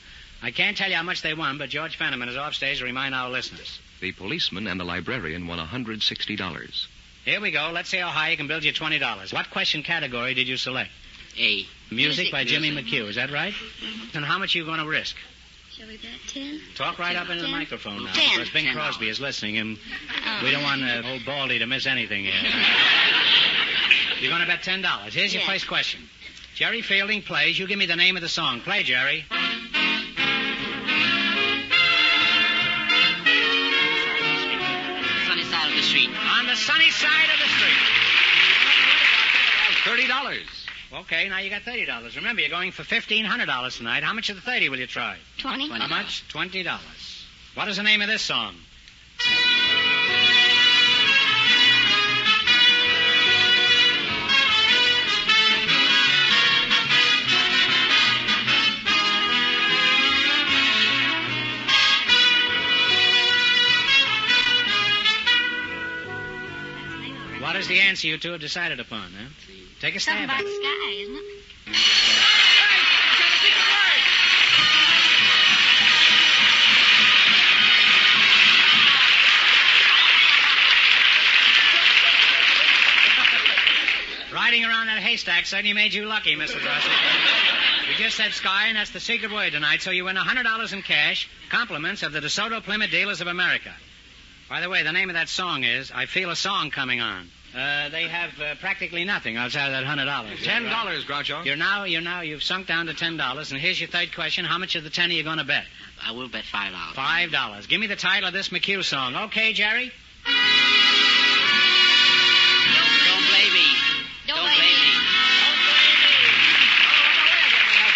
I can't tell you how much they won, but George Fenneman is off stage to remind our listeners. The policeman and the librarian won $160. Here we go. Let's see how high you can build your $20. What question category did you select? A. Music by Jimmy McHugh. Is that right? Mm-hmm. And how much are you going to risk? Shall we bet 10? Talk right up into the microphone now. 10. Because Bing Crosby is listening, and we don't want old Baldy to miss anything here. You're going to bet $10. Here's your first question. Jerry Fielding plays. You give me the name of the song. Play, Jerry. Sunny side of the street. On the sunny side of the street. $30. Okay, now you got $30. Remember, you're going for $1,500 tonight. How much of the 30 will you try? 20. How much? $20. What is the name of this song? What is the answer you two have decided upon, huh? Take a stab Something at about it. sky, isn't it? Riding around that haystack certainly made you lucky, Mr. Russell. You just said sky, and that's the secret word tonight, so you win $100 in cash, compliments of the DeSoto Plymouth Dealers of America. By the way, the name of that song is I Feel a Song Coming On. They have practically nothing outside of that $100. $10, Groucho. You've sunk down to $10, and here's your third question. How much of the 10 are you going to bet? I will bet $5. $5. Give me the title of this McHugh song. Okay, Jerry? Don't blame me. Don't Don't blame blame me.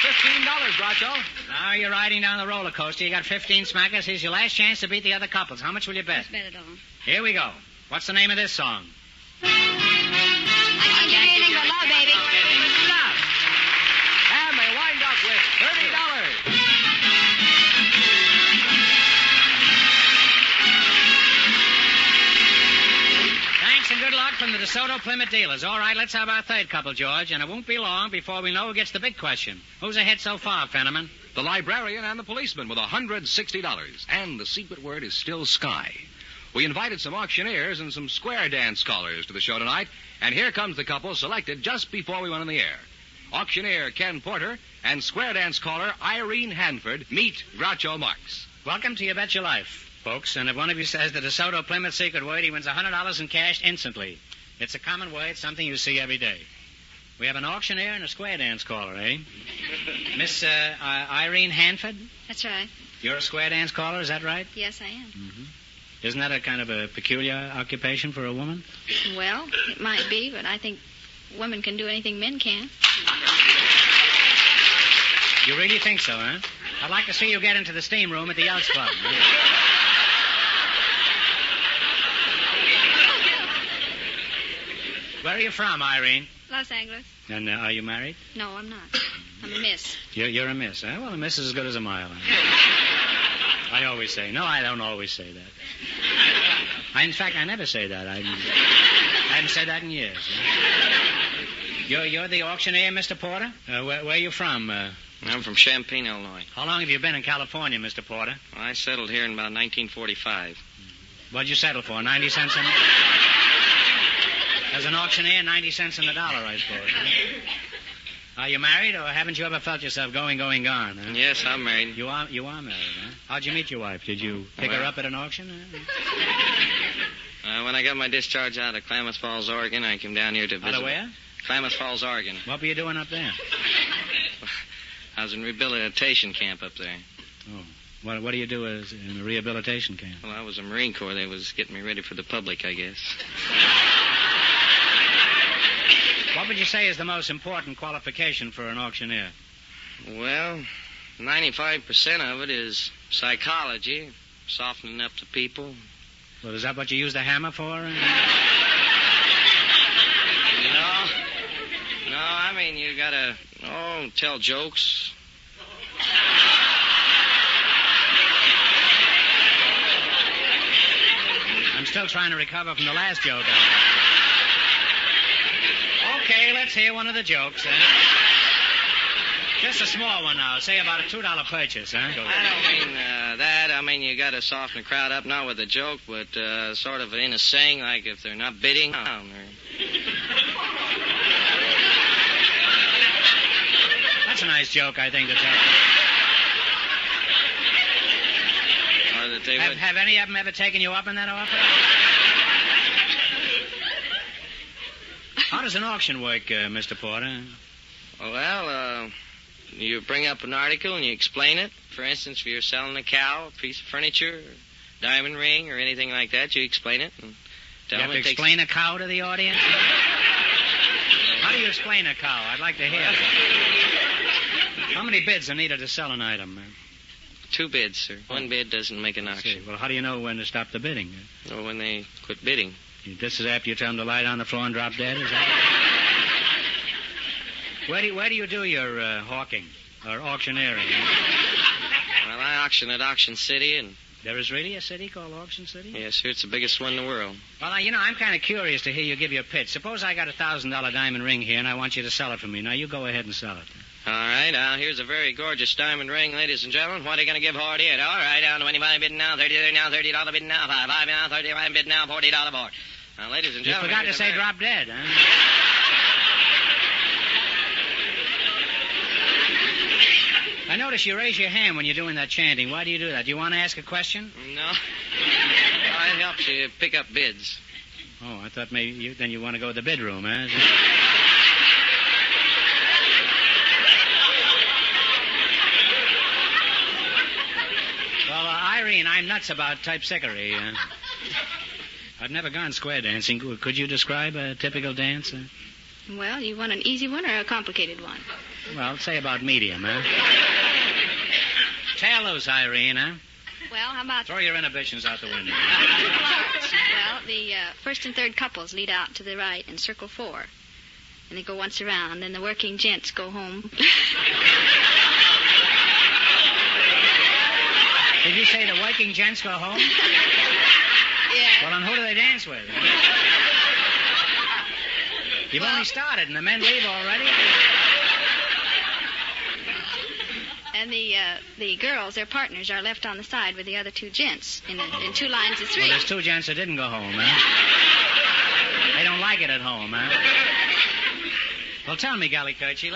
$15, Groucho. Now you're riding down the roller coaster. You got 15 smackers. Here's your last chance to beat the other couples. How much will you bet? Let's bet it all. Here we go. What's the name of this song? I can't give you anything but love, baby. Love. And they wind up with $30. Thanks and good luck from the DeSoto Plymouth Dealers. All right, let's have our third couple, George, and it won't be long before we know who gets the big question. Who's ahead so far, Fenneman? The librarian and the policeman with $160. And the secret word is still sky. We invited some auctioneers and some square dance callers to the show tonight, and here comes the couple selected just before we went on the air. Auctioneer Ken Porter and square dance caller Irene Hanford meet Groucho Marx. Welcome to You Bet Your Life, folks, and if one of you says the DeSoto Plymouth secret word, he wins $100 in cash instantly. It's a common word, something you see every day. We have an auctioneer and a square dance caller, eh? Miss Irene Hanford? That's right. You're a square dance caller, is that right? Yes, I am. Mm-hmm. Isn't that a kind of a peculiar occupation for a woman? Well, it might be, but I think women can do anything men can. You really think so, huh? I'd like to see you get into the steam room at the Elks Club. Where are you from, Irene? Los Angeles. And are you married? No, I'm not. I'm a miss. You're a miss, huh? Well, a miss is as good as a mile. Huh? I always say. No, I don't always say that. In fact, I never say that. I haven't said that in years. You're the auctioneer, Mr. Porter? Where are you from? I'm from Champaign, Illinois. How long have you been in California, Mr. Porter? Well, I settled here in about 1945. What'd you settle for? 90 cents in... As an auctioneer, 90 cents in the dollar, I suppose. Are you married, or haven't you ever felt yourself going, gone? Huh? Yes, I'm married. You are married, huh? How'd you meet your wife? Did you pick her up at an auction? When I got my discharge out of Klamath Falls, Oregon, I came down here to visit. Out of where? Klamath Falls, Oregon. What were you doing up there? I was in rehabilitation camp up there. Oh. What do you do in a rehabilitation camp? Well, I was a Marine Corps. They was getting me ready for the public, I guess. What would you say is the most important qualification for an auctioneer? Well, 95% of it is psychology, softening up the people. Well, is that what you use the hammer for? No, I mean, you gotta, tell jokes. I'm still trying to recover from the last joke. Okay, let's hear one of the jokes, then. Just a small one now. Say about a $2 purchase, huh? I don't mean that. I mean, you got to soften the crowd up, not with a joke, but sort of in a saying, like if they're not bidding. Or... That's a nice joke, I think, to tell. Or that they would... Have any of them ever taken you up on that offer? How does an auction work, Mr. Porter? Well, you bring up an article and you explain it. For instance, if you're selling a cow, a piece of furniture, a diamond ring, or anything like that, you explain it. And tell You have them to explain a cow to the audience? How do you explain a cow? I'd like to hear that. How many bids are needed to sell an item, man? 2 bids, sir. 1 bid doesn't make an auction. Well, how do you know when to stop the bidding? Or when they quit bidding. This is after you tell them to lie down on the floor and drop dead, is that? Where do you do your hawking or auctioneering? Well, I auction at Auction City, and... There is really a city called Auction City? Yes, sir. It's the biggest one in the world. Well, I'm kind of curious to hear you give your pitch. Suppose I got a $1,000 diamond ring here, and I want you to sell it for me. Now, you go ahead and sell it. All right, now, here's a very gorgeous diamond ring, ladies and gentlemen. What are you going to give for it? All right, down to 25 bidding now, 30 there now, $30 bidding now, 5 now, 35 bidding now, $40 board. Now, ladies and gentlemen... You forgot to say drop dead, huh? I notice you raise your hand when you're doing that chanting. Why do you do that? Do you want to ask a question? No. It helps you pick up bids. Oh, I thought maybe you want to go to the bid room, huh? Well, Irene, I'm nuts about typesickery. I've never gone square dancing. Could you describe a typical dance? Well, you want an easy one or a complicated one? Well, say about medium, huh? Tear loose, Irene, huh? Well, how about... Throw your inhibitions out the window. Well, the first and third couples lead out to the right in circle 4. And they go once around. Then the working gents go home. Did you say the working gents go home? Yeah. Well, then who do they dance with? You've only started, and the men leave already? And the girls, their partners, are left on the side with the other 2 gents in 2 lines of 3. Well, there's 2 gents that didn't go home, huh? They don't like it at home, huh? Well, tell me, Gallicurci,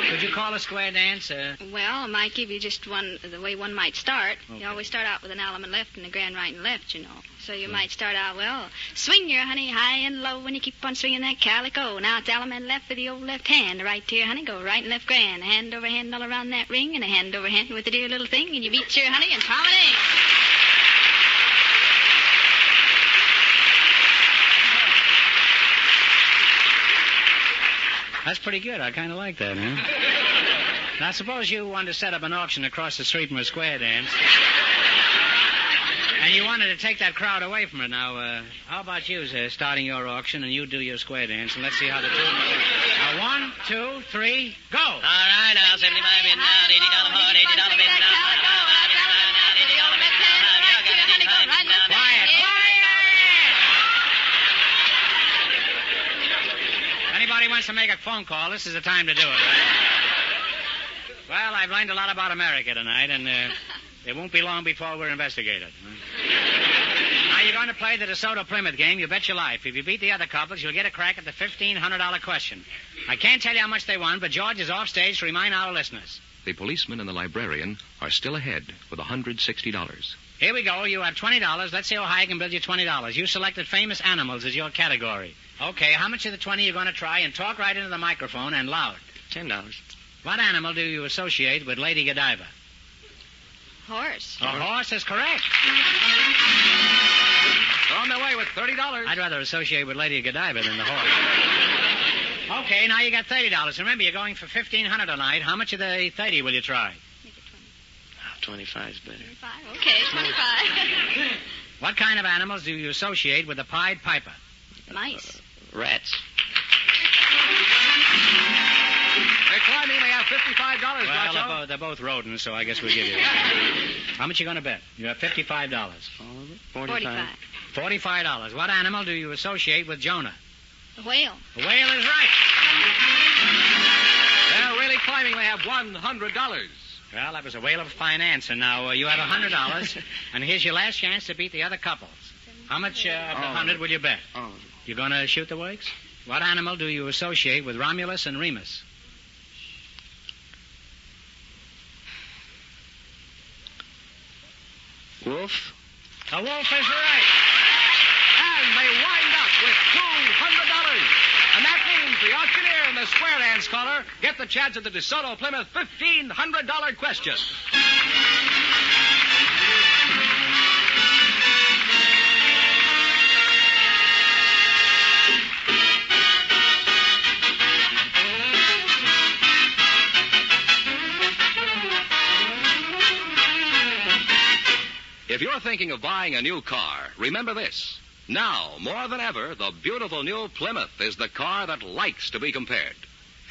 could you call a square dance? Well, I might give you just one, the way one might start. Okay. You always start out with an element left and a grand right and left, you know. So you might start out, well, swing your honey high and low when you keep on swinging that calico. Now it's element left with the old left hand. The right to your honey, go right and left grand. A hand over hand all around that ring and a hand over hand with the dear little thing. And you beat your honey and promenade. That's pretty good. I kind of like that, huh? Now, suppose you wanted to set up an auction across the street from a square dance. And you wanted to take that crowd away from it. Now, how about you, starting your auction, and you do your square dance, and let's see how the 2... Now, 1, 2, 3, go! All right, now, 75 bidding now, $80 board, $80 bidding now. Quiet! Anybody wants to make a phone call, this is the time to do it, right? Well, I've learned a lot about America tonight, and it won't be long before we're investigated. Now, you're going to play the DeSoto Plymouth game, you bet your life. If you beat the other couples, you'll get a crack at the $1,500 question. I can't tell you how much they won, but George is off stage to remind our listeners. The policeman and the librarian are still ahead with $160. Here we go. You have $20. Let's see how high I can build you $20. You selected famous animals as your category. Okay, how much of the 20 you're going to try? And talk right into the microphone and loud. $10. What animal do you associate with Lady Godiva? Horse. A horse is correct. They're on their way with $30. I'd rather associate with Lady Godiva than the horse. Okay, now you got $30. Remember, you're going for $1,500 tonight. How much of the 30 will you try? Make it 25 is better. 25. Okay, 25. What kind of animals do you associate with the Pied Piper? Mice. Rats. They're climbing. They have $55. Well, they're both rodents, so I guess we'll give you How much you going to bet? You have $55. All of it? 45. $45. What animal do you associate with Jonah? A whale. The whale is right. They're really close. claiming they have $100. Well, that was a whale of a fine answer. Now, you have $100, and here's your last chance to beat the other couples. How much of the 100 will you bet? You going to shoot the works? What animal do you associate with Romulus and Remus? Wolf? A wolf is right. And they wind up with $200. And that means the auctioneer and the square dance caller get the chance at the DeSoto Plymouth $1,500 question. If you're thinking of buying a new car, remember this. Now, more than ever, the beautiful new Plymouth is the car that likes to be compared.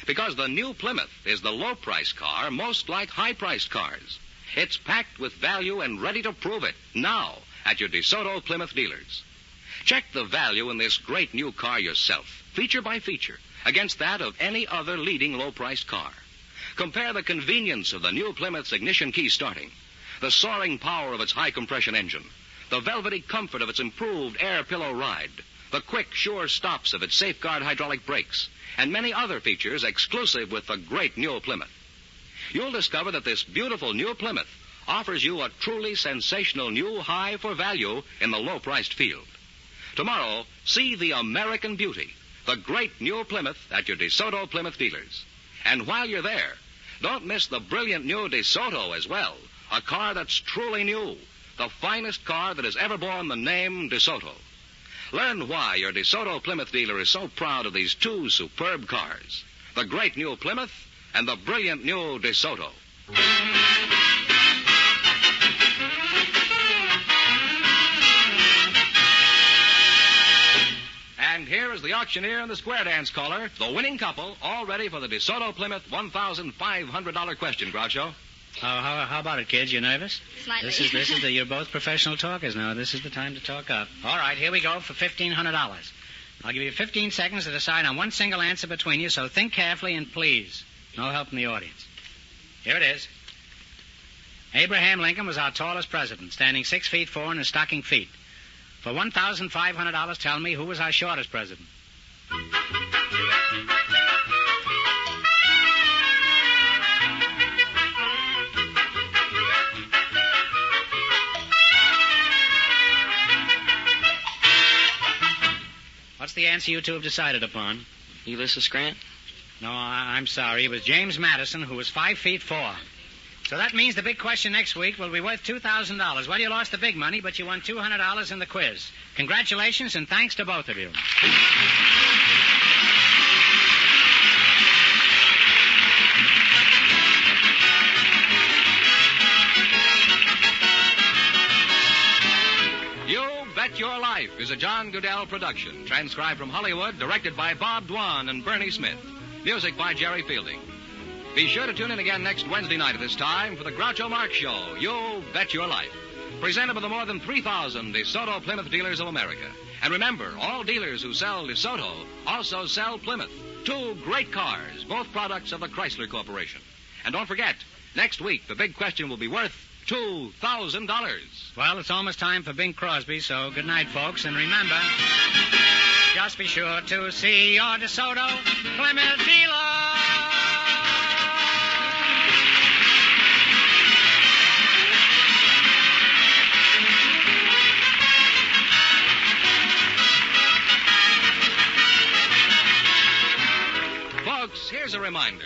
Because the new Plymouth is the low-priced car most like high-priced cars. It's packed with value and ready to prove it now at your DeSoto Plymouth dealers. Check the value in this great new car yourself, feature by feature, against that of any other leading low-priced car. Compare the convenience of the new Plymouth's ignition key starting, the soaring power of its high-compression engine, the velvety comfort of its improved air pillow ride, the quick, sure stops of its safeguard hydraulic brakes, and many other features exclusive with the great new Plymouth. You'll discover that this beautiful new Plymouth offers you a truly sensational new high for value in the low-priced field. Tomorrow, see the American beauty, the great new Plymouth at your DeSoto Plymouth dealers. And while you're there, don't miss the brilliant new DeSoto as well, a car that's truly new, the finest car that has ever borne the name DeSoto. Learn why your DeSoto Plymouth dealer is so proud of these two superb cars, the great new Plymouth and the brilliant new DeSoto. And here is the auctioneer and the square dance caller, the winning couple, all ready for the DeSoto Plymouth $1,500 question, Groucho. How about it, kids? You nervous? Slightly. You're both professional talkers now. This is the time to talk up. All right, here we go for $1,500. I'll give you 15 seconds to decide on one single answer between you, so think carefully and please, no help from the audience. Here it is. Abraham Lincoln was our tallest president, standing 6 feet 4 in his stocking feet. For $1,500, tell me who was our shortest president. What's the answer you two have decided upon? Ulysses Grant? No, I'm sorry. It was James Madison, who was 5 feet 4. So that means the big question next week will be worth $2,000. Well, you lost the big money, but you won $200 in the quiz. Congratulations, and thanks to both of you. You Bet Your Life is a John Goodell production, transcribed from Hollywood, directed by Bob Dwan and Bernie Smith. Music by Jerry Fielding. Be sure to tune in again next Wednesday night at this time for the Groucho Marx Show, You Bet Your Life, presented by the more than 3,000 DeSoto Plymouth dealers of America. And remember, all dealers who sell DeSoto also sell Plymouth, two great cars, both products of the Chrysler Corporation. And don't forget, next week the big question will be worth $2,000. Well, it's almost time for Bing Crosby, so good night, folks. And remember, just be sure to see your DeSoto Plymouth dealer. Folks, here's a reminder.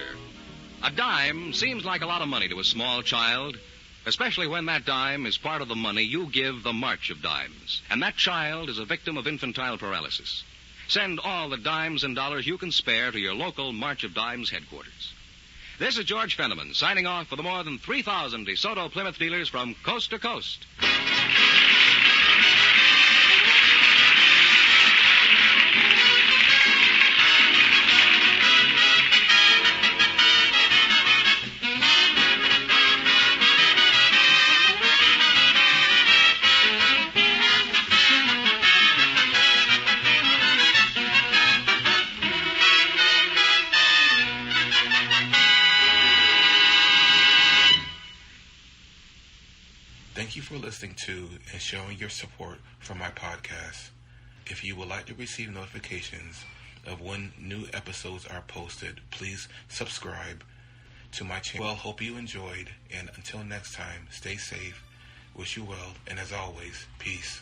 A dime seems like a lot of money to a small child, especially when that dime is part of the money you give the March of Dimes. And that child is a victim of infantile paralysis. Send all the dimes and dollars you can spare to your local March of Dimes headquarters. This is George Fenneman signing off for the more than 3,000 DeSoto Plymouth dealers from coast to coast. Thank you for listening to and showing your support for my podcast. If you would like to receive notifications of when new episodes are posted, please subscribe to my channel. Well, hope you enjoyed, and until next time, stay safe, wish you well, and as always, peace.